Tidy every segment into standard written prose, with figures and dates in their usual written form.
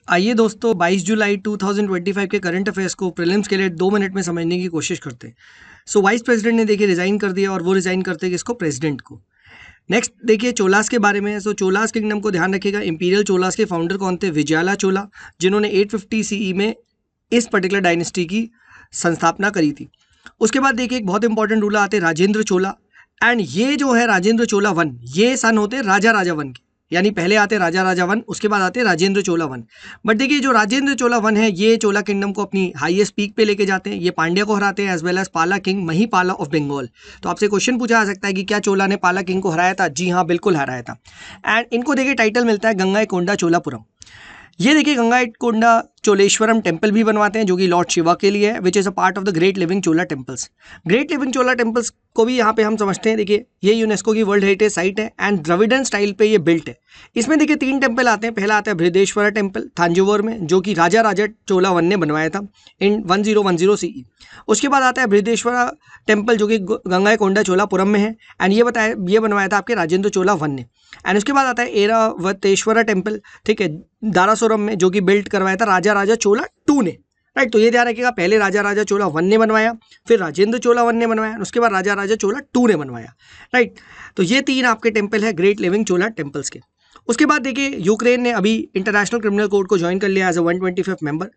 आइए दोस्तों 22 जुलाई 2025 के करंट अफेयर्स को प्रीलिम्स के लिए 2 मिनट में समझने की कोशिश करते हैं। वाइस प्रेसिडेंट ने देखिए रिजाइन कर दिया और वो रिजाइन करते हैं किसको? प्रेसिडेंट को। नेक्स्ट देखिए चोलास के बारे में। चोलास किंगडम को ध्यान रखिएगा, इंपीरियल चोलास के फाउंडर कौन थे? विजयाला चोला, जिन्होंने 850 सीई में इस पर्टिकुलर डायनेस्टी की संस्थापना करी थी। उसके बाद देखिए एक बहुत इंपॉर्टेंट रूलर आते हैं राजेंद्र चोला, एंड ये जो है राजेंद्र चोला वन, ये सन होते हैं राजा राजा वन के, यानी पहले आते राजा राजा वन, उसके बाद आते राजेंद्र चोला वन। बट देखिए जो राजेंद्र चोला वन है ये चोला किंगडम को अपनी हाईएस्ट पीक पे लेके जाते हैं, ये पांड्या को हराते हैं एज वेल एज पाला किंग महिपाला ऑफ बंगाल। तो आपसे क्वेश्चन पूछा जा सकता है कि क्या चोला ने पाला किंग को हराया था? जी हाँ, बिल्कुल हराया था। एंड इनको देखिए टाइटल मिलता है गंगाईकोंडा चोलापुरम। ये देखिए गंगाईकोंडा चोलेश्वरम टेम्पल भी बनवाते हैं जो कि लॉर्ड शिवा के लिए है, which is a part of the great living Chola temples. Great living Chola temples को भी यहाँ पे हम समझते हैं, देखिए ये यूनेस्को की वर्ल्ड हेरिटेज साइट है एंड द्रविडन स्टाइल पे ये बिल्ट है। इसमें देखिए 3 टेम्पल आते हैं। पहला आता है बृहदेश्वरा टेम्पल थांजावुर में, जो कि राजा राजा चोला वन ने बनवाया था इन 1010 सीई। उसके बाद आता है बृहदेश्वरा टेम्पल जो कि गंगाईकोंडा चोलापुरम में है, एंड ये बनवाया था आपके राजेंद्र चोला वन ने। एंड उसके बाद आता है एरावतेश्वरा टेम्पल, ठीक है, दारासुरम में, जो कि बिल्ट करवाया था राजा राजा चोला टू ने। राइट, तो ये ध्यान रखिएगा, पहले राजा राजा चोला वन ने बनवाया, फिर राजेंद्र चोला वन ने बनवाया, उसके बाद राजा राजा चोला टू ने बनवाया। राइट, तो ये 3 आपके टेम्पल है ग्रेट लिविंग चोला टेम्पल्स के। उसके बाद देखिए यूक्रेन ने अभी इंटरनेशनल क्रिमिनल कोर्ट को ज्वाइन कर लिया as a 125th member.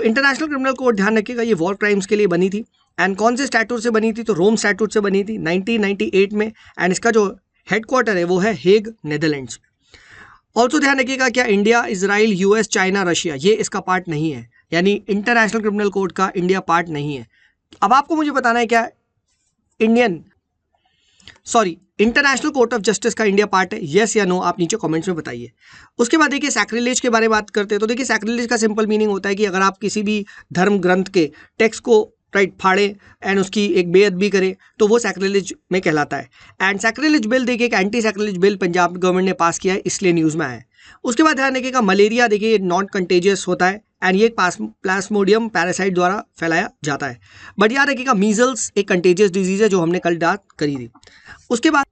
International criminal court ध्यान रखिएगा ये वॉर क्राइम्स के लिए बनी थी, एंड कौन से स्टैट्यूट से बनी थी? तो रोम स्टैट्यूट से बनी थी 1998 में, एंड इसका जो हेडक्वार्टर है वो है हेग, नेदरलैंड्स। ऑल्सो ध्यान रखिएगा क्या India, Israel, US, China, Russia ये इसका पार्ट नहीं है, यानी इंटरनेशनल क्रिमिनल कोर्ट का इंडिया पार्ट नहीं है। अब आपको मुझे बताना है क्या इंटरनेशनल कोर्ट ऑफ जस्टिस का इंडिया पार्ट है, यस या नो? आप नीचे कमेंट्स में बताइए। उसके बाद देखिए सैक्रिलेज के बारे में बात करते हैं। तो देखिए सैक्रिलेज का सिंपल मीनिंग होता है कि अगर आप किसी भी धर्म ग्रंथ के टेक्स्ट को फाड़े एंड उसकी एक बेअदबी करे तो वो सैक्रिलेज में कहलाता है। एंड सैक्रिलेज बिल देखिए एक anti sacrilege bill Punjab government ने पास किया है, इसलिए न्यूज़ में आया है। उसके बाद ध्यान रखिएगा मलेरिया देखिए नॉन कंटेजियस होता है, एंड ये प्लाज्मोडियम पैरासाइट द्वारा फैलाया जाता है। बट याद रखिएगा मीजल्स एक कंटेजियस डिजीज है जो हमने कल बात करी थी। उसके बाद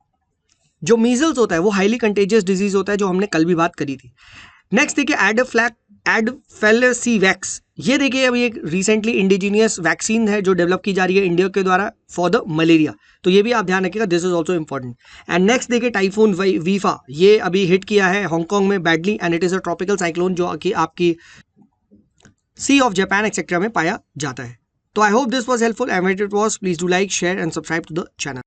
जो मीजल्स होता है वो हाईली कंटेजियस डिजीज होता है, जो हमने कल भी बात करी थी। नेक्स्ट देखिए एडफ्लैक्सीवैक्स, ये देखिए अभी एक रिसेंटली इंडिजीनियस वैक्सीन है जो डेवलप की जा रही है इंडिया के द्वारा फॉर द मलेरिया, तो ये भी आप ध्यान रखिएगा, this is also important. And next देखिए टाइफून वीफा, ये अभी हिट किया है हांगकांग में badly, and it is a tropical cyclone जो कि आपकी सी ऑफ जापान एक्सेट्रा में पाया जाता है। तो I hope this was helpful, and it was, please do like, share and subscribe to the channel.